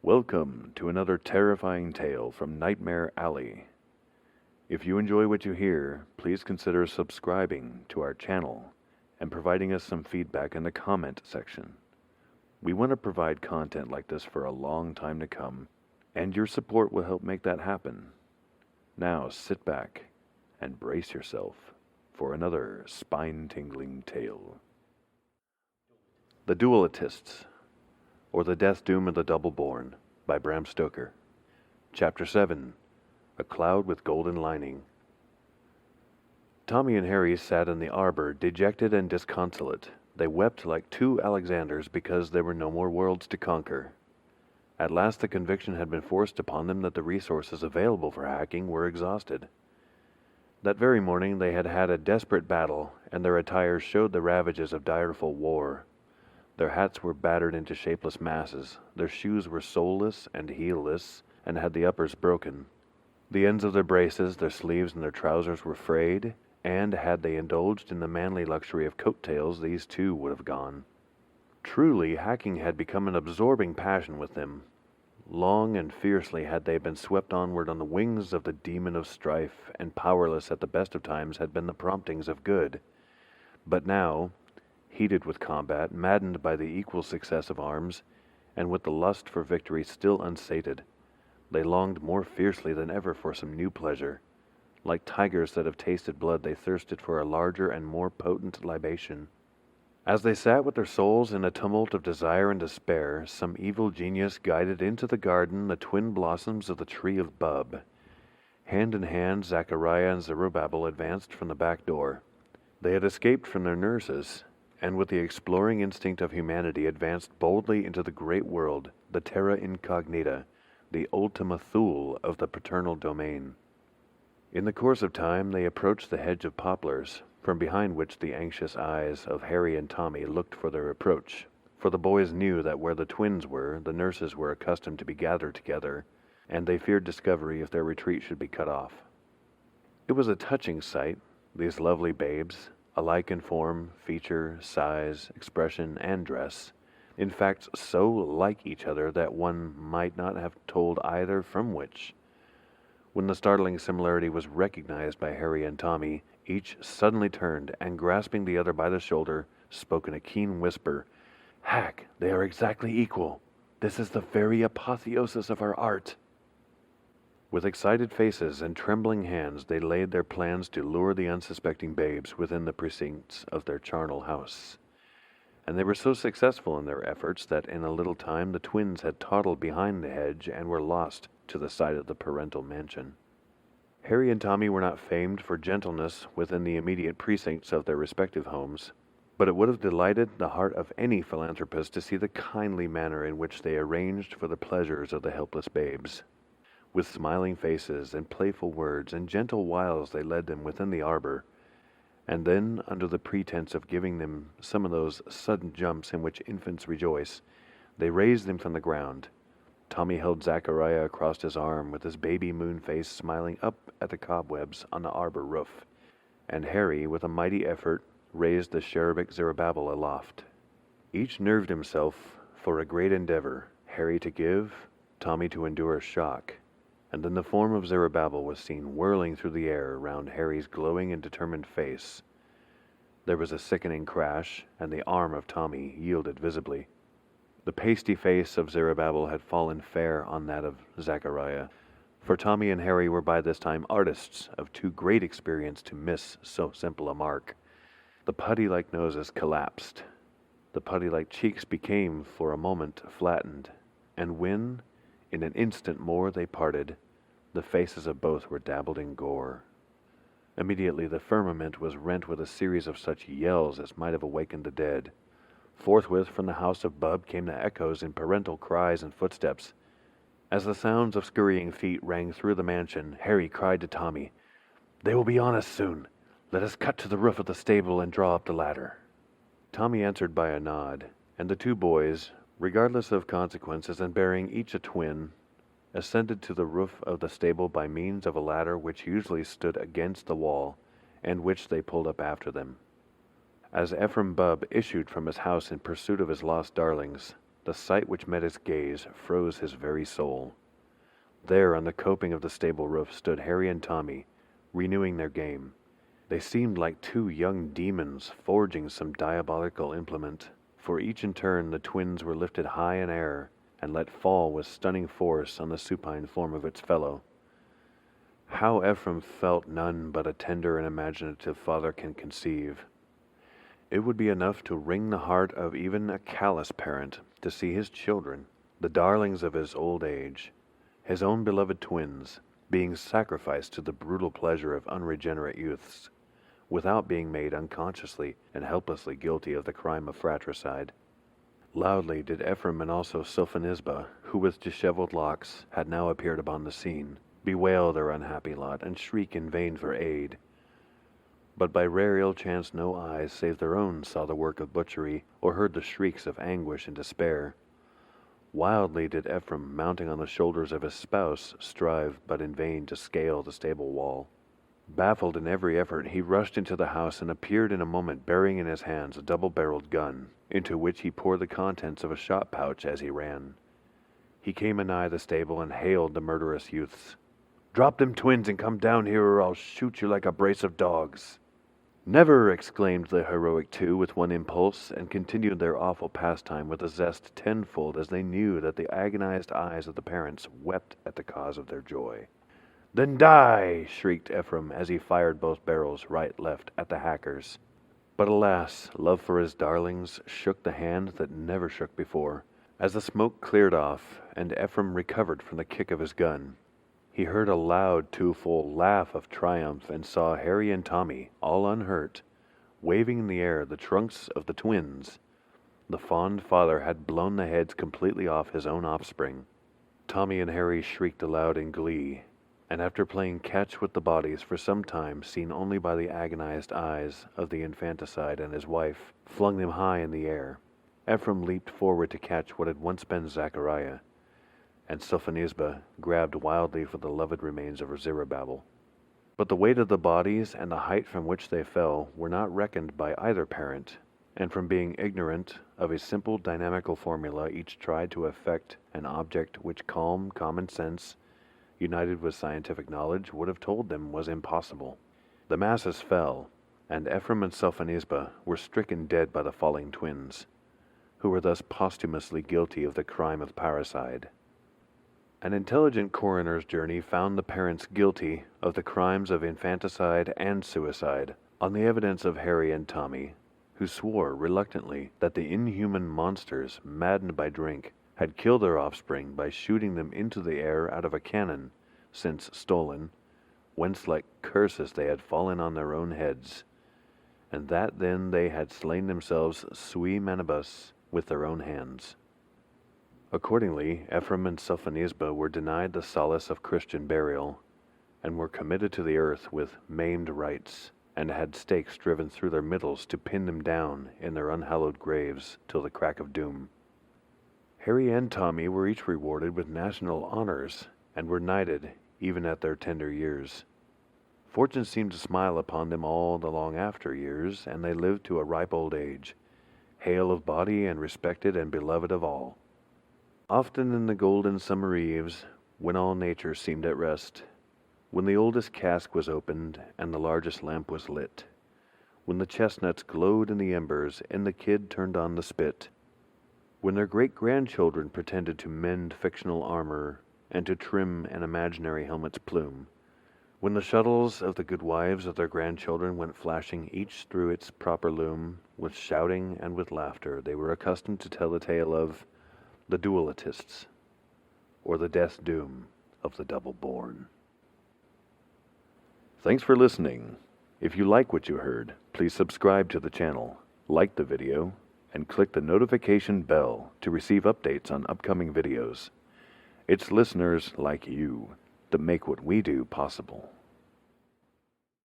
Welcome to another terrifying tale from Nightmare Alley. If you enjoy what you hear, please consider subscribing to our channel and providing us some feedback in the comment section. We want to provide content like this for a long time to come, and your support will help make that happen. Now sit back and brace yourself for another spine-tingling tale. The Dualitists, or The Death Doom of the Double-Born, by Bram Stoker. Chapter 7, A Cloud with Golden Lining. Tommy and Harry sat in the arbor, dejected and disconsolate. They wept like two Alexanders because there were no more worlds to conquer. At last the conviction had been forced upon them that the resources available for hacking were exhausted. That very morning they had had a desperate battle, and their attire showed the ravages of direful war. Their hats were battered into shapeless masses, their shoes were soleless and heelless, and had the uppers broken. The ends of their braces, their sleeves, and their trousers were frayed, and had they indulged in the manly luxury of coat-tails, these too would have gone. Truly, hacking had become an absorbing passion with them. Long and fiercely had they been swept onward on the wings of the demon of strife, and powerless at the best of times had been the promptings of good. But now, heated with combat, maddened by the equal success of arms, and with the lust for victory still unsated, they longed more fiercely than ever for some new pleasure. Like tigers that have tasted blood, they thirsted for a larger and more potent libation. As they sat with their souls in a tumult of desire and despair, some evil genius guided into the garden the twin blossoms of the tree of Bub. Hand in hand, Zachariah and Zerubbabel advanced from the back door. They had escaped from their nurses, and with the exploring instinct of humanity advanced boldly into the great world, the terra incognita, the Ultima Thule of the paternal domain. In the course of time they approached the hedge of poplars, from behind which the anxious eyes of Harry and Tommy looked for their approach, for the boys knew that where the twins were, the nurses were accustomed to be gathered together, and they feared discovery if their retreat should be cut off. It was a touching sight, these lovely babes, alike in form, feature, size, expression, and dress, in fact so like each other that one might not have told either from which. When the startling similarity was recognized by Harry and Tommy, each suddenly turned, and grasping the other by the shoulder, spoke in a keen whisper, "Hack, they are exactly equal. This is the very apotheosis of our art." With excited faces and trembling hands, they laid their plans to lure the unsuspecting babes within the precincts of their charnel house. And they were so successful in their efforts that in a little time the twins had toddled behind the hedge and were lost to the sight of the parental mansion. Harry and Tommy were not famed for gentleness within the immediate precincts of their respective homes, but it would have delighted the heart of any philanthropist to see the kindly manner in which they arranged for the pleasures of the helpless babes. With smiling faces and playful words and gentle wiles they led them within the arbor, and then, under the pretense of giving them some of those sudden jumps in which infants rejoice, they raised them from the ground. Tommy held Zachariah across his arm, with his baby moon face smiling up at the cobwebs on the arbor roof, and Harry, with a mighty effort, raised the cherubic Zerubbabel aloft. Each nerved himself for a great endeavor, Harry to give, Tommy to endure a shock, and then the form of Zerubbabel was seen whirling through the air around Harry's glowing and determined face. There was a sickening crash, and the arm of Tommy yielded visibly. The pasty face of Zerubbabel had fallen fair on that of Zachariah, for Tommy and Harry were by this time artists of too great experience to miss so simple a mark. The putty-like noses collapsed. The putty-like cheeks became, for a moment, flattened, and when, in an instant more, they parted, the faces of both were dabbled in gore. Immediately the firmament was rent with a series of such yells as might have awakened the dead. Forthwith from the house of Bub came the echoes in parental cries and footsteps. As the sounds of scurrying feet rang through the mansion, Harry cried to Tommy, "They will be on us soon. Let us cut to the roof of the stable and draw up the ladder." Tommy answered by a nod, and the two boys, regardless of consequences and bearing each a twin, ascended to the roof of the stable by means of a ladder which usually stood against the wall, and which they pulled up after them. As Ephraim Bubb issued from his house in pursuit of his lost darlings, the The sight which met his gaze froze his very soul. There, on the coping of the stable roof, stood Harry and Tommy, renewing their game. They seemed like two young demons forging some diabolical implement. For each in turn, the twins were lifted high in air and let fall with stunning force on the supine form of its fellow. How Ephraim felt none but a tender and imaginative father can conceive. It would be enough to wring the heart of even a callous parent to see his children, the darlings of his old age, his own beloved twins, being sacrificed to the brutal pleasure of unregenerate youths, without being made unconsciously and helplessly guilty of the crime of fratricide. Loudly did Ephraim and also Sophonisba, who with disheveled locks had now appeared upon the scene, bewail their unhappy lot and shriek in vain for aid. But by rare ill chance no eyes save their own saw the work of butchery or heard the shrieks of anguish and despair. Wildly did Ephraim, mounting on the shoulders of his spouse, strive but in vain to scale the stable wall. Baffled in every effort, he rushed into the house and appeared in a moment bearing in his hands a double-barreled gun, into which he poured the contents of a shot pouch as he ran. He came anigh the stable and hailed the murderous youths. "Drop them twins and come down here, or I'll shoot you like a brace of dogs." "Never!" exclaimed the heroic two with one impulse, and continued their awful pastime with a zest tenfold as they knew that the agonized eyes of the parents wept at the cause of their joy. "Then die!" shrieked Ephraim as he fired both barrels right, left, at the hackers. But alas, love for his darlings shook the hand that never shook before. As the smoke cleared off, and Ephraim recovered from the kick of his gun, he heard a loud two-fold laugh of triumph and saw Harry and Tommy, all unhurt, waving in the air the trunks of the twins. The fond father had blown the heads completely off his own offspring. Tommy and Harry shrieked aloud in glee, and after playing catch with the bodies for some time, seen only by the agonized eyes of the infanticide and his wife, flung them high in the air. Ephraim leaped forward to catch what had once been Zachariah, and Sophonisba grabbed wildly for the loved remains of Zerubbabel. But the weight of the bodies and the height from which they fell were not reckoned by either parent, and from being ignorant of a simple dynamical formula, each tried to effect an object which calm common sense, united with scientific knowledge, would have told them was impossible. The masses fell, and Ephraim and Sophonisba were stricken dead by the falling twins, who were thus posthumously guilty of the crime of parricide. An intelligent coroner's journey found the parents guilty of the crimes of infanticide and suicide, on the evidence of Harry and Tommy, who swore reluctantly that the inhuman monsters, maddened by drink, had killed their offspring by shooting them into the air out of a cannon, since stolen, whence like curses they had fallen on their own heads, and that then they had slain themselves sui manibus with their own hands. Accordingly, Ephraim and Sophonisba were denied the solace of Christian burial, and were committed to the earth with maimed rites, and had stakes driven through their middles to pin them down in their unhallowed graves till the crack of doom. Harry and Tommy were each rewarded with national honors, and were knighted even at their tender years. Fortune seemed to smile upon them all the long after years, and they lived to a ripe old age, hale of body and respected and beloved of all. Often in the golden summer eves, when all nature seemed at rest, when the oldest cask was opened and the largest lamp was lit, when the chestnuts glowed in the embers and the kid turned on the spit, when their great-grandchildren pretended to mend fictional armor and to trim an imaginary helmet's plume, when the shuttles of the good wives of their grandchildren went flashing each through its proper loom, with shouting and with laughter, they were accustomed to tell the tale of the Dualitists, or the death doom of the double-born. Thanks for listening. If you like what you heard, please subscribe to the channel, like the video, and click the notification bell to receive updates on upcoming videos. It's listeners like you that make what we do possible.